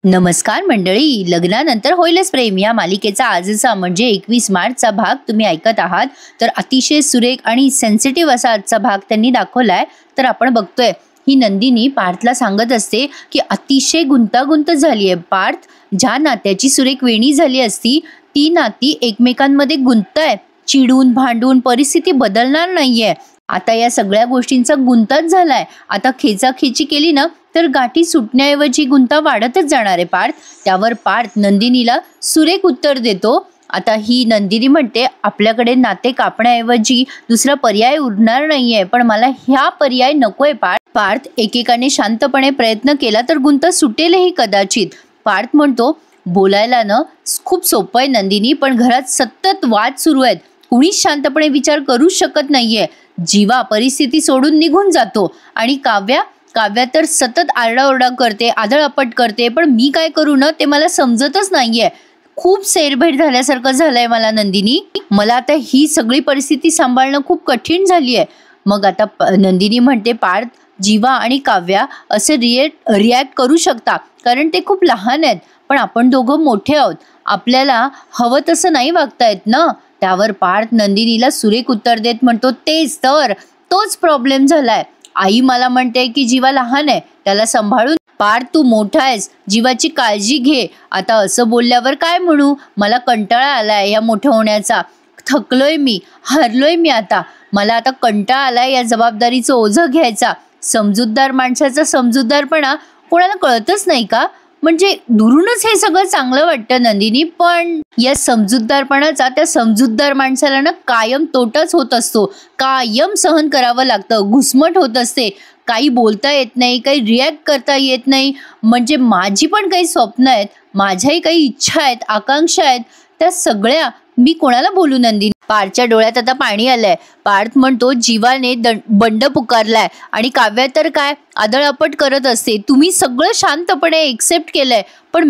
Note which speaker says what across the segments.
Speaker 1: नमस्कार मंडळी, लग्नानंतर होईलच प्रेम या मालिकेचा आजचा म्हणजे 21 मार्चचा भाग तुम्ही ऐकत आहात. तर अतिशय सुरेख आणि सेन्सिटिव्ह असा आजचा भाग त्यांनी दाखवलाय. तर आपण बघतोय ही नंदिनी पार्थला सांगत असते की अतिशय गुंतागुंत झाली आहे. पार्थ ज्या नात्याची सुरेख वेणी झाली असती ती नाती एकमेकांमध्ये गुंतताय. चिडून भांडून परिस्थिती बदलणार नाहीये. आता या सगळ्या गोष्टींचा गुंताच झालाय. आता खेचाखेची केली ना तर गाठी सुटण्याऐवजी गुंता वाढतच जाणार आहे. त्यावर पार्थ नंदिनीला सुरेख उत्तर देतो. आता ही नंदिनी म्हणते आपल्याकडे नाते कापण्याऐवजी दुसरा पर्याय उरणार नाहीये, पण मला ह्या पर्याय नकोय. पार्थ एकेकाने शांतपणे प्रयत्न केला तर गुंता सुटेलही कदाचित. पार्थ म्हणतो बोलायला ना खूप सोपं आहे नंदिनी, पण घरात सतत वाद सुरू आहेत. कुणीच शांतपणे विचार करू शकत नाहीये. जीवा परिस्थिती सोडून निघून जातो आणि काव्या तर सतत आरडाओरडा करते, आदळआपट करते. पण मी काय करू ना ते मला समजतच नाहीये. खूप सेरभेट झाल्यासारखं झालंय मला नंदिनी. मला आता ही सगळी परिस्थिती सांभाळणं खूप कठीण झाली आहे. मग आता नंदिनी म्हणते पार्थ, जीवा आणि काव्या असे रिॲक्ट करू शकता कारण ते खूप लहान आहेत, पण आपण दोघं मोठे आहोत. आपल्याला हवं तसं नाही वागता येत ना. त्यावर पार्थ नंदिनीला सुरेख उत्तर देत म्हणतो तेच तर, तोच प्रॉब्लेम झालाय. आई मला म्हणते की जीवा लहान आहे, त्याला सांभाळून. पार्थ तू मोठा आहेस, जीवाची काळजी घे. आता असं बोलल्यावर काय म्हणू? मला कंटाळा आलाय या मोठं होण्याचा. थकलोय मी, हरलोय मी. आता मला कंटाळा आलाय या जबाबदारीचं ओझं घ्यायचा. समजूतदार माणसाचा समजूतदारपणा कोणाला कळतच नाही का? म्हणजे दुरूनच हे सगळं चांगलं वाटतं नंदिनी, पण या समजूतदारपणाचा त्या समजूतदार माणसाला ना कायम तोटाच होत असतो. कायम सहन करावं लागतं, घुसमट होत असते. काही बोलता येत नाही, काही रिॲक्ट करता येत नाही. म्हणजे माझी पण काही स्वप्न आहेत, माझ्याही काही इच्छा आहेत, आकांक्षा आहेत, त्या सगळ्या मी कोणाला बोलू नंदिनी? पार्थच्या डोळ्यात आता पाणी आलंय. पार्थ म्हणतो जीवाने बंड पुकारलाय आणि काव्या तर काय आदळआपट करत असते. तुम्ही सगळं शांतपणे एक्सेप्ट केलंय, पण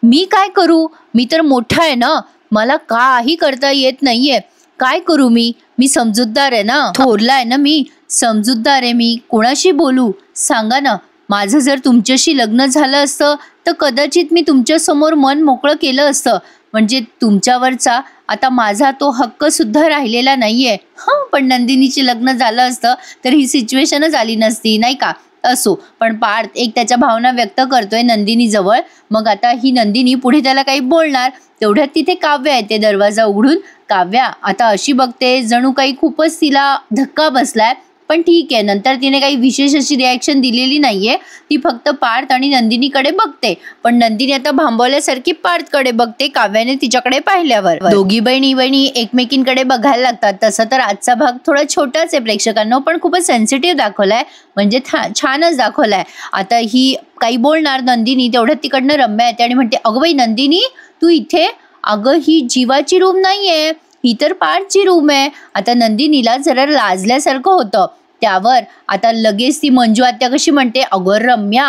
Speaker 1: मी काय करू? मी तर मोठा आहे ना, मला काही करता येत नाहीये. काय करू मी समजूतदार आहे ना, थोरला आहे ना, मी समजूतदार आहे. मी कोणाशी बोलू सांगा ना. माझं जर तुमच्याशी लग्न झालं असतं तर कदाचित मी तुमच्या समोर मन मोकळं केलं असतं. म्हणजे तुमच्यावरचा आता माझा तो हक्क सुद्धा राहिलेला नाहीये. पण नंदिनीचे लग्न झालं असतं तर ही सिच्युएशनच आली नसती, नाही का? असो, पण पार्थ एक त्याच्या भावना व्यक्त करतोय नंदिनी जवळ. मग आता ही नंदिनी पुढे त्याला काही बोलणार तेवढ्यात तिथे काव्या येते दरवाजा उघडून. काव्या आता अशी बघते जणू काही खूपच तिला धक्का बसलाय. पण ठीक आहे, नंतर तिने काही विशेष अशी रिॲक्शन दिलेली नाहीये. ती फक्त पार्थ आणि नंदिनीकडे बघते. पण नंदिनी आता भांबवल्यासारखी पार्थकडे बघते काव्याने तिच्याकडे पाहिल्यावर. दोघी बहिणी एकमेकींकडे बघायला लागतात. तसं तर आजचा भाग थोडा छोटाच आहे प्रेक्षकांना, पण खूपच सेन्सिटिव्ह दाखवलाय. म्हणजे छानच दाखवलाय. आता ही काही बोलणार नंदिनी तेवढ्यात तिकडनं रम्या येते आणि म्हणते अगं बाई नंदिनी तू इथे? अगं ही जीवाची रूम नाहीये, ही तर पार्थची रूम आहे. आता नंदिनीला जरा लाजल्यासारखं होतं. त्यावर आता लगेच ती मंजू आत्या कशी म्हणते अगं रम्या,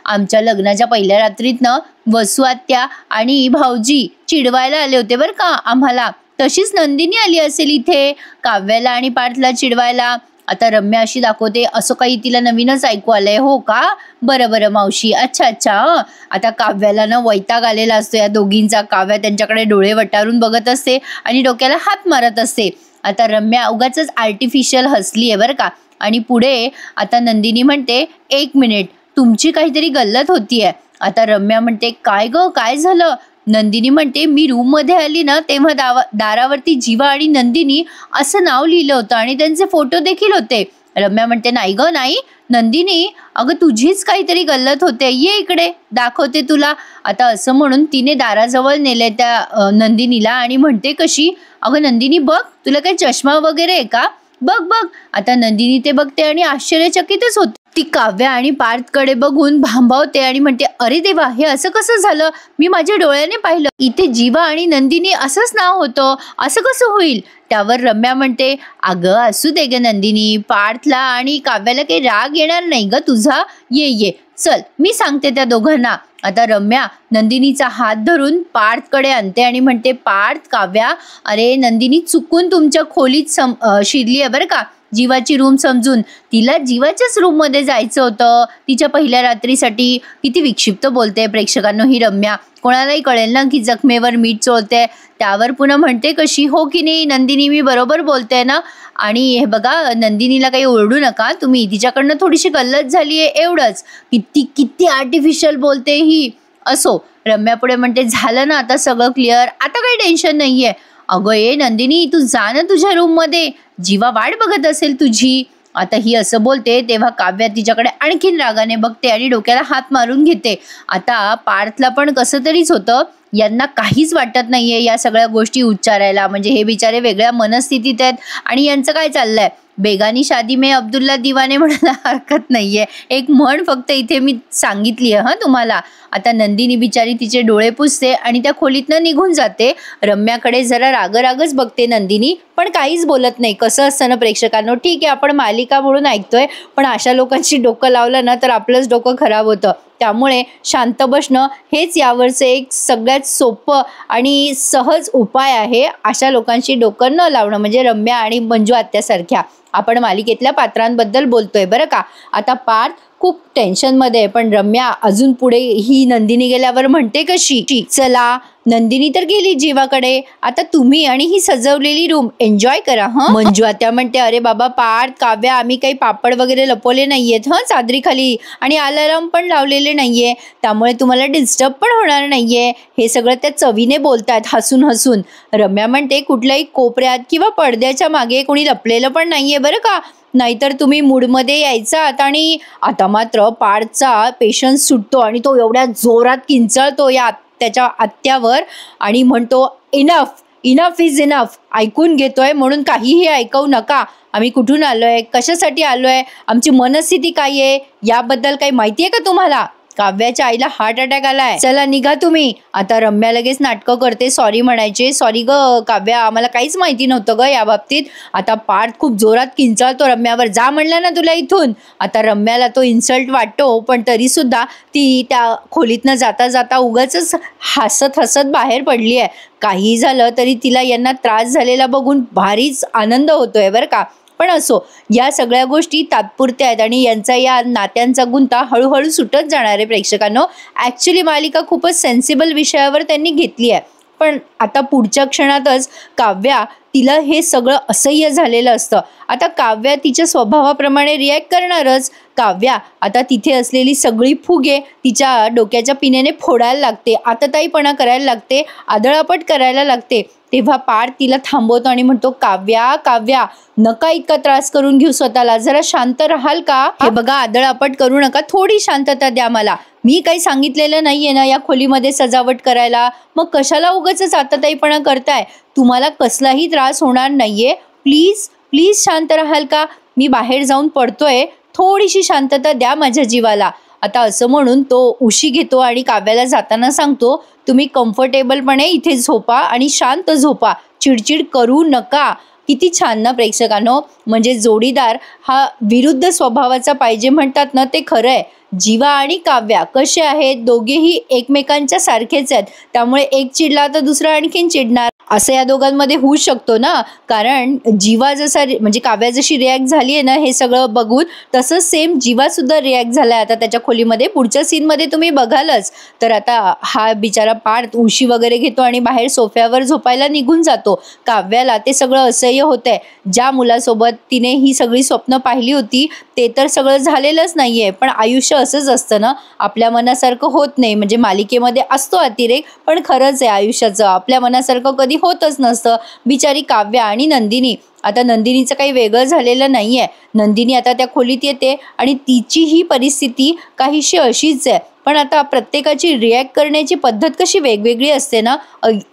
Speaker 1: आमच्या लग्नाच्या पहिल्या रात्रीतनं वसू आत्या आणि भाऊजी चिडवायला आले होते बरं का आम्हाला. तशीच नंदिनी आली असेल इथे काव्याला आणि पार्थला चिडवायला. आता रम्या अशी दाखवते असं काही तिला नवीनच ऐकू आलंय. हो का? बरं मावशी, अच्छा. आता काव्याला ना वैताग आलेला असतो या दोघींचा. काव्या त्यांच्याकडे डोळे वटारून बघत असते आणि डोक्याला हात मारत असते. आता रम्या उगाच आर्टिफिशियल हसली आहे बरं का. आणि पुढे आता नंदिनी म्हणते 1 मिनिट, तुमची काहीतरी गल्लत होतीये. आता रम्या म्हणते काय ग, काय झालं? नंदिनी म्हणते मी रूम मध्ये आली ना तेव्हा दारावरती जीवा आणि नंदिनी असं नाव लिहिलं होतं आणि त्यांचे फोटो देखील होते. रम्या म्हणते नाही ग नाही नंदिनी, अगं तुझीच काहीतरी गल्लत होते, ये इकडे दाखवते तुला. आता असं म्हणून तिने दाराजवळ नेले त्या नंदिनीला आणि म्हणते कशी अगं नंदिनी बघ, तुला काही चष्मा वगैरे आहे का? बघ. आता नंदिनी ते बघते आणि आश्चर्यचकितच होते. ती काव्या आणि पार्थकडे बघून भांबावते आणि म्हणते अरे देवा, हे असं कसं झालं? मी माझ्या डोळ्याने पाहिलं, इथे जीवा आणि नंदिनी असंच नाव होतं, असं कसं होईल? त्यावर रम्या म्हणते अगं असू दे ग नंदिनी, पार्थला आणि काव्याला काही राग येणार नाही ग तुझा. ये चल मी सांगते त्या दोघांना. आता रम्या नंदिनीचा हात धरून पार्थकडे आणते आणि म्हणते पार्थ, काव्या, अरे नंदिनी चुकून तुमच्या खोलीत शिरली आहे बरं का. जीवाची रूम समजून. तिला जीवाच्याच रूम मध्ये जायचं होतं तिच्या पहिल्या रात्रीसाठी. किती विक्षिप्त बोलते प्रेक्षकांनो ही रम्या. कोणालाही कळेल ना की जखमेवर मीठ चोळते. त्यावर पुन्हा म्हणते कशी, हो की नाही नंदिनी, मी बरोबर बोलते ना. आणि हे बघा, नंदिनीला काही ओरडू नका तुम्ही, तिच्याकडनं थोडीशी गल्लत झालीये एवढंच. किती किती आर्टिफिशियल बोलते ही. असो, रम्या पुढे म्हणते झालं ना आता सगळं क्लिअर, आता काही टेन्शन नाहीये. अगं ये नंदिनी, तू जा ना तुझ्या रूम मध्ये, जीवा वाट बघत असेल तुझी. आता ही असं बोलते तेव्हा काव्या तिच्याकडे आणखीन रागाने बघते आणि डोक्याला हात मारून घेते. आता पार्थला पण कसं तरीच होतं. यांना काहीच वाटत नाहीये या सगळ्या गोष्टी उच्चारायला. म्हणजे हे बिचारे वेगळ्या मनस्थितीत आहेत आणि यांचं काय चाललंय, बेगानी शादी में अब्दुल्ला दिवाने म्हणायला हरकत नाहीये. एक म्हण फक्त इथे मी सांगितली आहे तुम्हाला. आता नंदिनी बिचारी तिचे डोळे पुसते आणि त्या खोलीतनं निघून जाते. रम्याकडे जरा रागच बघते नंदिनी, पण काहीच बोलत नाही. कसं असतं ना प्रेक्षकांनो, ठीक आहे आपण मालिका म्हणून ऐकतोय, पण अशा लोकांची डोकं लावलं ना तर आपलंच डोकं खराब होतं. त्यामुळे शांत बसणं हेच यावरचं एक सगळ्यात सोपं आणि सहज उपाय आहे. अशा लोकांची डोकं न लावणं, म्हणजे रम्या आणि मंजू आत्यासारख्या. आपण मालिकेतल्या पात्रांबद्दल बोलतोय बरं का. आता पार्थ खूप टेन्शन मध्ये आहे, पण रम्या अजून पुढे ही नंदिनी गेल्यावर म्हणते कशी, चला नंदिनी तर गेली जीवाकडे, आता तुम्ही आणि ही सजवलेली रूम एन्जॉय करा. मंजू आत्या म्हणते अरे बाबा पार्थ, काव्या, आम्ही काही पापड वगैरे लपवले नाहीयेत चादरी खाली, आणि अलार्म पण लावलेले नाहीये, त्यामुळे तुम्हाला डिस्टर्ब पण होणार नाहीये. हे सगळं त्या चवीने बोलतात हसून हसून. रम्या म्हणते कुठल्याही कोपऱ्यात किंवा पडद्याच्या मागे कोणी लपलेलं पण नाहीये बरं का, नाहीतर तुम्ही मूडमध्ये यायचात. आणि आता मात्र पार्थचा पेशन्स सुटतो आणि तो एवढ्या जोरात किंचाळतो या त्याच्या आत्यावर आणि म्हणतो इनफ, इनफ इज इनफ. ऐकून घेतोय म्हणून काहीही ऐकवू नका. आम्ही कुठून आलोय, कशासाठी आलोय, आमची मनस्थिती काय आहे याबद्दल काही माहिती आहे का तुम्हाला? काव्याच्या आईला हार्ट अटॅक आलाय, चला निघा तुम्ही. आता रम्या लगेच नाटकं करते सॉरी म्हणायचे. सॉरी ग काव्या, आम्हाला काहीच माहिती नव्हतं ग या बाबतीत. आता पार्थ खूप जोरात किंचाळतो रम्यावर, जा म्हणलं ना तुला इथून. आता रम्याला तो इन्सल्ट वाटतो, पण तरी सुद्धा ती त्या खोलीतनं जाता जाता उगाच हसत हसत बाहेर पडली आहे. काही झालं तरी तिला यांना त्रास झालेला बघून भारीच आनंद होतोय बरं का. पण असो, या सगळ्या गोष्टी तात्पुरत्या आहेत आणि यांचा या नात्यांचा गुंता हळूहळू सुटत जाणार आहे प्रेक्षकांनो. ॲक्च्युली मालिका खूपच सेन्सिबल विषयावर त्यांनी घेतली आहे, पण आता पुढच्या क्षणातच काव्या, तिला हे सगळं असह्य झालेलं असतं. आता काव्या तिच्या स्वभावाप्रमाणे रिॲक्ट करणारच. काव्या आता तिथे असलेली सगळी फुगे तिच्या डोक्याच्या पिनेने फोडायला लागते, आतताईपणा करायला लागते, आदळापट करायला लागते. तेव्हा पार्थ तिला थांबवतो आणि म्हणतो काव्या, काव्या, नका इतका त्रास करून घेऊ स्वतःला, जरा शांत राहाल का? हे बघा, आदळापट करू नका, थोडी शांतता द्या मला. मी काही सांगितलेलं नाहीये ना या खोलीमध्ये सजावट करायला, मग कशाला उगाच आतताईपणा करताय? तुम्हाला कसलाही त्रास होणार नाहीये. प्लीज प्लीज शांत राहाल का? मी बाहेर जाऊन पडतोय, थोडीशी शांतता द्या माझ्या जीवाला. आता असं म्हणून तो उशी घेतो आणि काव्याला जाताना सांगतो तुम्ही कम्फर्टेबलपणे इथे झोपा आणि शांत झोपा, चिडचिड करू नका. किती छान ना प्रेक्षकांनो, म्हणजे जोडीदार हा विरुद्ध स्वभावाचा पाहिजे म्हणतात ना, ते खरं आहे. जीवा आणि काव्या कसे आहेत, दोघेही एकमेकांच्या सारखेच आहेत, त्यामुळे एक चिडला तर दुसरा आणखीन चिडणार, असं या दोघांमध्ये होऊ शकतो ना. कारण जीवा जसा म्हणजे काव्या जशी रिॲक्ट झाली आहे ना हे सगळं बघून, तसंच सेम जीवा सुद्धा रिॲक्ट झालाय आता त्याच्या खोलीमध्ये. पुढच्या सीनमध्ये तुम्ही बघालच. तर आता हा बिचारा पार्थ उशी वगैरे घेतो आणि बाहेर सोफ्यावर झोपायला निघून जातो. काव्याला ते सगळं असह्य होतंय. ज्या मुलासोबत तिने ही सगळी स्वप्न पाहिली होती ते तर सगळं झालेलंच नाहीये, पण आयुष्य असंच असतं ना, आपल्या मनासारखं होत नाही. म्हणजे मालिकेमध्ये असतो अतिरेक, पण खरंच आहे आयुष्याचं आपल्या मनासारखं कधी होतच नसतं. बिचारी काव्या आणि नंदिनी, आता नंदिनीचं काही वेगळं झालेलं नाहीये. नंदिनी आता त्या खोलीत येते आणि तिची ही परिस्थिती काहीशी अशीच आहे, पण आता प्रत्येकाची रिॲक्ट करण्याची पद्धत कशी वेगवेगळी असते ना,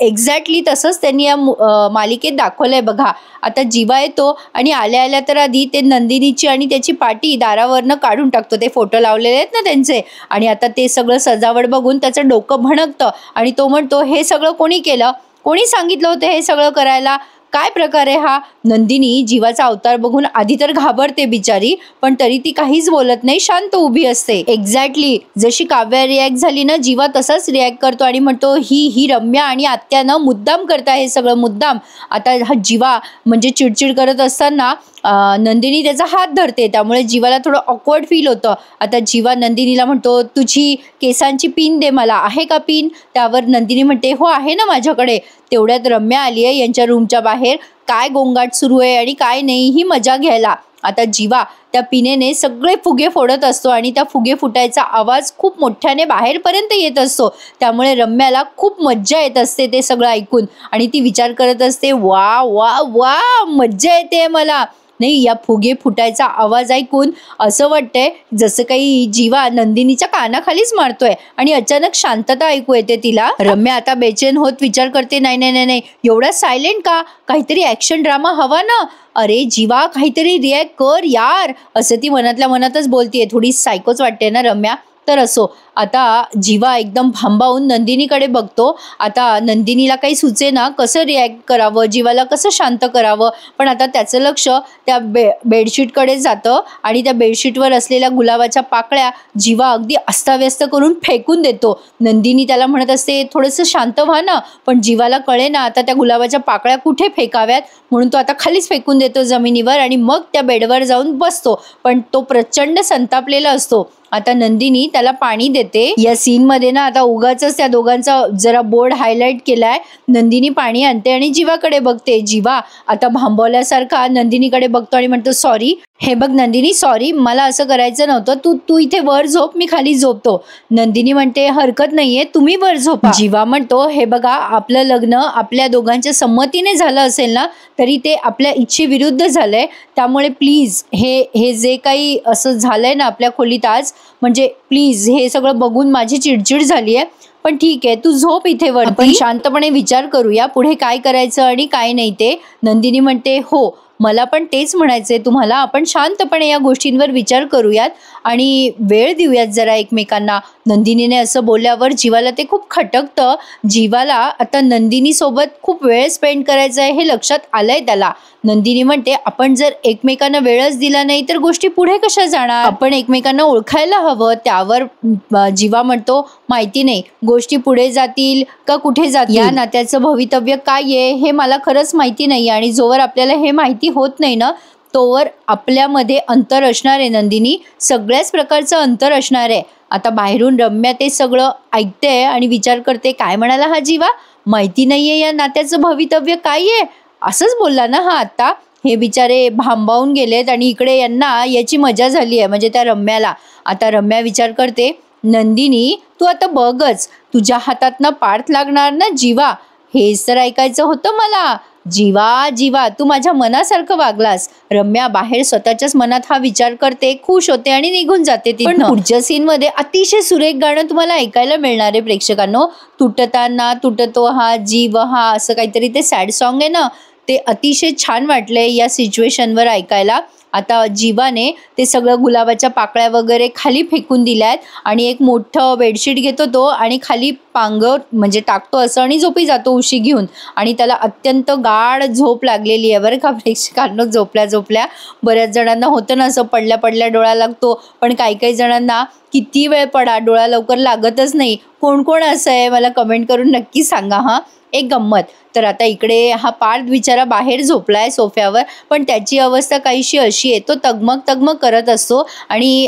Speaker 1: एक्झॅक्टली तसंच त्यांनी या मालिकेत दाखवलंय बघा. आता जीवा येतो आणि आल्या आल्या तर आधी ते नंदिनीची आणि त्याची पाटी दारावरनं काढून टाकतो, ते फोटो लावलेले आहेत ना त्यांचे, आणि आता ते सगळं सजावट बघून त्याचं डोकं भणकतं आणि तो म्हणतो हे सगळं कोणी केलं, कोणी सांगितलं होतं हे सगळं करायला, काय प्रकार आहे हा? नंदिनी जीवाचा अवतार बघून आधी तर घाबरते बिचारी, पण तरी ती काहीच बोलत नाही, शांत उभी असते. एक्झॅक्टली जशी काव्या रिॲक्ट झाली ना, जीवा तसाच रिॲक्ट करतो आणि म्हणतो ही रम्या आणि आत्यानं मुद्दाम करता हे सगळं, मुद्दाम. आता हा जीवा म्हणजे चिडचिड करत असताना नंदिनी त्याचा हात धरते, त्यामुळे जीवाला थोडं ऑकवर्ड फील होतं. आता जीवा नंदिनीला म्हणतो, तुझी केसांची पिन दे मला, आहे का पिन? त्यावर नंदिनी म्हणते, हो आहे ना माझ्याकडे. तेवढ्यात रम्या आली आहे यांच्या रूमच्या बाहेर. काय गोंगाट सुरू आहे आणि काय नाही ही मजा घ्यायला. आता जीवा त्या पिनेने सगळे फुगे फोडत असतो आणि त्या फुगे फुटायचा आवाज खूप मोठ्याने बाहेरपर्यंत येत असतो. त्यामुळे रम्याला खूप मज्जा येत असते ते सगळं ऐकून आणि ती विचार करत असते, वा वा वा, मज्जा येते मला. नाही, या फुगे फुटायचा आवाज ऐकून असं वाटतंय जसं काही जीवा नंदिनीच्या कानाखालीच मारतोय आणि अचानक शांतता ऐकू येते तिला. रम्या आता बेचैन होत विचार करते, नाही नाही नाही नाही, एवढा सायलेंट का? काहीतरी ॲक्शन ड्रामा हवा ना. अरे जीवा, काहीतरी रिॲक्ट कर यार, असं ती मनातल्या मनातच बोलतीये. थोडी सायकोच वाटते ना रम्या. तर असो, आता जीवा एकदम भांबावून नंदिनीकडे बघतो. आता नंदिनीला काही सुचेना कसं रिॲक्ट करावं, जीवाला कसं शांत करावं. पण आता त्याचं लक्ष त्या बेडशीटकडे जातं आणि त्या बेडशीटवर असलेल्या गुलाबाच्या पाकळ्या जीवा अगदी अस्ताव्यस्त करून फेकून देतो. नंदिनी त्याला म्हणत असते, थोडंसं शांत व्हा ना. पण जीवाला कळे ना आता त्या गुलाबाच्या पाकळ्या कुठे फेकाव्यात, म्हणून तो आता खालीच फेकून देतो जमिनीवर आणि मग त्या बेडवर जाऊन बसतो. पण तो प्रचंड संतापलेला असतो. आता नंदिनी त्याला पाणी देते. या सीन मध्ये ना आता उगाच त्या दोघांचा जरा बोर्ड हायलाइट केलाय. नंदिनी पाणी आणते आणि जीवाकडे बघते. जीवा आता भांबवल्यासारखा नंदिनीकडे बघतो आणि म्हणतो, सॉरी. हे बघ नंदिनी, सॉरी, मला असं करायचं नव्हतं. तू इथे वर झोप, मी खाली झोपतो. नंदिनी म्हणते, हरकत नाहीये, तुम्ही वर झोपा. जीवा म्हणतो, हे बघा, आपलं लग्न आपल्या दोघांच्या संमतीने झालं असेल ना, तरी ते आपल्या इच्छेविरुद्ध झालंय. त्यामुळे प्लीज हे जे काही असं झालंय ना आपल्या खोलीत आज, म्हणजे प्लीज हे सगळं बघून माझी चिडचिड झाली आहे. पण ठीक आहे, तू झोप इथे वर, आपण शांतपणे विचार करूया पुढे काय करायचं आणि काय नाही ते. नंदिनी म्हणते, हो, मला पण तेच म्हणायचंय तुम्हाला. आपण शांतपणे या गोष्टींवर विचार करूयात आणि वेळ देऊयात जरा एकमेकांना. नंदिनीने असं बोलल्यावर जीवाला ते खूप खटकतं. जीवाला आता नंदिनी सोबत खूप वेळ स्पेंड करायचा आहे हे लक्षात आलंय त्याला. नंदिनी म्हणते, आपण जर एकमेकांना वेळच दिला नाही तर गोष्टी पुढे कशा जाणार? आपण एकमेकांना ओळखायला हवं. त्यावर जीवा म्हणतो, माहिती नाही गोष्टी पुढे जातील का कुठे जातील. या नात्याचं भवितव्य काय आहे हे मला खरंच माहिती नाही आणि जोवर आपल्याला हे माहिती होत नाही ना, तोवर आपल्यामध्ये अंतर असणार आहे नंदिनी, सगळ्याच प्रकारचं अंतर असणार आहे. आता बाहेरून रम्या ते सगळं ऐकते आणि विचार करते, काय म्हणाला हा जीवा? माहिती नाहीये या नात्याचं भवितव्य काय आहे? असंच बोलला ना हा आता. हे बिचारे भांबावून गेलेत आणि इकडे यांना याची मजा झाली आहे, म्हणजे त्या रम्याला. आता रम्या विचार करते, नंदिनी तू आता बघच, तुझ्या हातातनं पार्थ लागणार ना जीवा, हेच तर ऐकायचं होतं मला. जीवा जीवा, तू माझ्या मनासारखं वागलास. रम्या बाहेर स्वतःच्याच मनात हा विचार करते, खुश होते आणि निघून जाते. पण पुढच्या सीन मध्ये अतिशय सुरेख गाणं तुम्हाला ऐकायला मिळणार आहे प्रेक्षकांनो. तुटताना तुटतो हा जीव हा, असं काहीतरी ते सॅड सॉन्ग आहे ना, ते अतिशय छान वाटले या सिच्युएशनवर ऐकायला. आता जीवाने ते सगळं गुलाबाच्या पाकळ्या वगैरे खाली फेकून दिल्यात आणि एक मोठं बेडशीट घेतो तो आणि खाली पांघर म्हणजे टाकतो असं आणि झोपी जातो उशी घेऊन. आणि त्याला अत्यंत गाढ झोप लागलेली आहे बरं का प्रेक्षकांनो. झोपल्या बऱ्याच जणांना होतं ना असं, पडल्या पडल्या डोळा लागतो, पण काही जणांना किती वेळ पडा डोळा लवकर लागतच नाही. कोण कोण असं आहे मला कमेंट करून नक्की सांगा हा. एक गंमत. तर आता इकडे हा पार्थ बिचारा बाहेर झोपलाय सोफ्यावर, पण त्याची अवस्था काहीशी अशी आहे, तो तगमग करत असतो आणि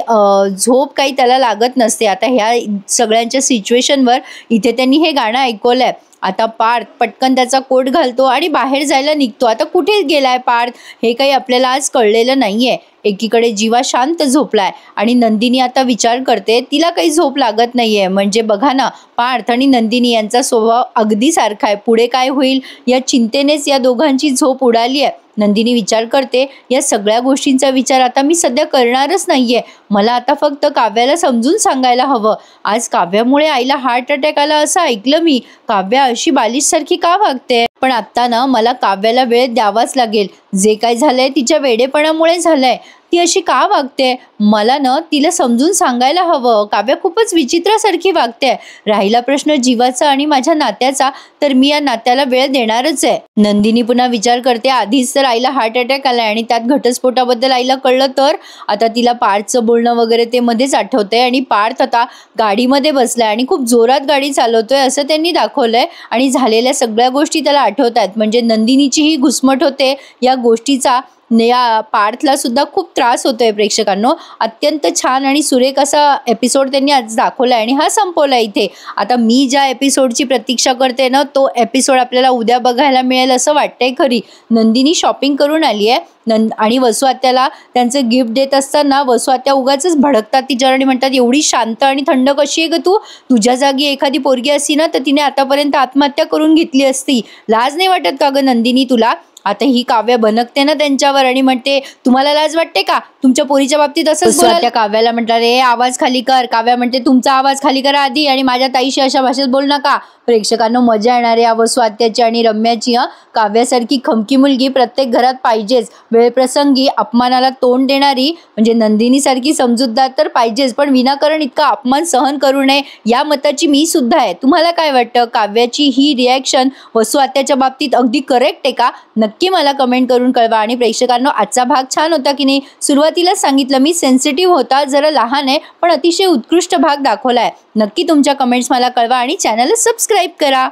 Speaker 1: झोप काही त्याला लागत नसते. आता ह्या सगळ्यांच्या सिच्युएशनवर इथे त्यांनी हे गाणं ऐकवलंय. आता पार्थ पटकन त्याचा कोट घालतो आणि बाहेर जायला निघतो. आता कुठे गेलाय पार्थ हे काही आपल्याला आज कळलेलं नाहीये. एकीकडे जीवा शांत झोपलाय आणि नंदिनी आता विचार करते, तिला काही झोप लागत नाहीये. म्हणजे बघा ना, पार्थ आणि नंदिनी यांचा स्वभाव अगदी सारखा आहे. पुढे काय होईल या चिंतेनेच या दोघांची झोप उडाली आहे. नंदिनी विचार करते, या सगळ्या गोष्टींचा विचार आता मी सध्या करणारच नाहीये. मला आता फक्त काव्याला समजून सांगायला हवं. आज काव्यामुळे आईला हार्ट अटॅक आला असं ऐकलं मी. काव्या अशी बालिशसारखी का वागते? पण आत्ता ना मला काव्याला वेळ द्यावाच लागेल. जे काय झालंय तिच्या वेडेपणामुळे झालंय. ती अशी का वागते? मला ना तिला समजून सांगायला हवं. काव्या खूपच विचित्रासारखी वागते. राहिला प्रश्न जीवाचा आणि माझ्या नात्याचा, तर मी या नात्याला वेळ देणारच आहे. नंदिनी पुन्हा विचार करते, आधीच तर आईला हार्ट अटॅक आलाय आणि त्यात घटस्फोटाबद्दल आईला कळलं तर. आता तिला पार्थचं बोलणं वगैरे ते मध्येच आठवतंय आणि पार्थ आता गाडीमध्ये बसलाय आणि खूप जोरात गाडी चालवतोय असं त्यांनी दाखवलंय आणि झालेल्या सगळ्या गोष्टी त्याला आठवतात. म्हणजे नंदिनीची ही घुसमट होते या गोष्टीचा या पार्थला सुद्धा खूप त्रास होतोय प्रेक्षकांनो. अत्यंत छान आणि सुरेख असा एपिसोड त्यांनी आज दाखवलाय आणि हा संपवला इथे. आता मी ज्या एपिसोडची प्रतीक्षा करते ना, तो एपिसोड आपल्याला उद्या बघायला मिळेल असं वाटतंय. खरी नंदिनी शॉपिंग करून आली आहे आणि वसू आत्याला त्यांचं गिफ्ट देत असताना वसू आत्या उगाचच भडकतात तिच्यावर आणि म्हणतात, एवढी शांत आणि थंड कशी आहे ग तू? तुझ्या जागी एखादी पोरगी असती ना तर तिने आतापर्यंत आत्महत्या करून घेतली असती. लाज नाही वाटत का ग नंदिनी तुला? आता ही काव्य बनकते ना त्यांच्यावर आणि म्हणते, तुम्हाला लाज वाटते का? तुमच्या पोरीच्या बाबतीत असंच बोला. त्या काव्याला म्हटलं, रे आवाज खाली कर. काव्या म्हणते, तुमचा आवाज खाली करा आधी आणि माझ्या ताईशी अशा भाषेत बोल नका. प्रेक्षकांना मजा येणार आहे वसू आत्याची आणि रम्याची. काव्यासारखी खमकी मुलगी प्रत्येक घरात पाहिजेच. वेळप्रसंगी अपमानाला तोंड देणारी म्हणजे नंदिनी सारखी समजूतदार तर पाहिजेच, पण विनाकारण इतका अपमान सहन करू नये या मताची मी सुद्धा आहे. तुम्हाला काय वाटतं? काव्याची ही रिॲक्शन वसू आत्याच्या बाबतीत अगदी करेक्ट आहे का? नक्की मला कमेंट करून कळवा. आणि प्रेक्षकांनो, आजचा भाग छान होता की नाही? सुरुवातीला सांगितलं मी सेन्सिटिव्ह होता, जरा लहान आहे, पण अतिशय उत्कृष्ट भाग दाखवलाय. नक्की तुमच्या कमेंट्स मला कळवा आणि चॅनलला सबस्क्राईब करा.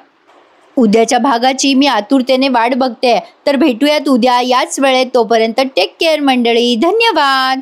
Speaker 1: उद्याच्या भागाची मी आतुरतेने वाट बघते. तर भेटूयात उद्या याच वेळेत. तोपर्यंत टेक केअर मंडळी. धन्यवाद.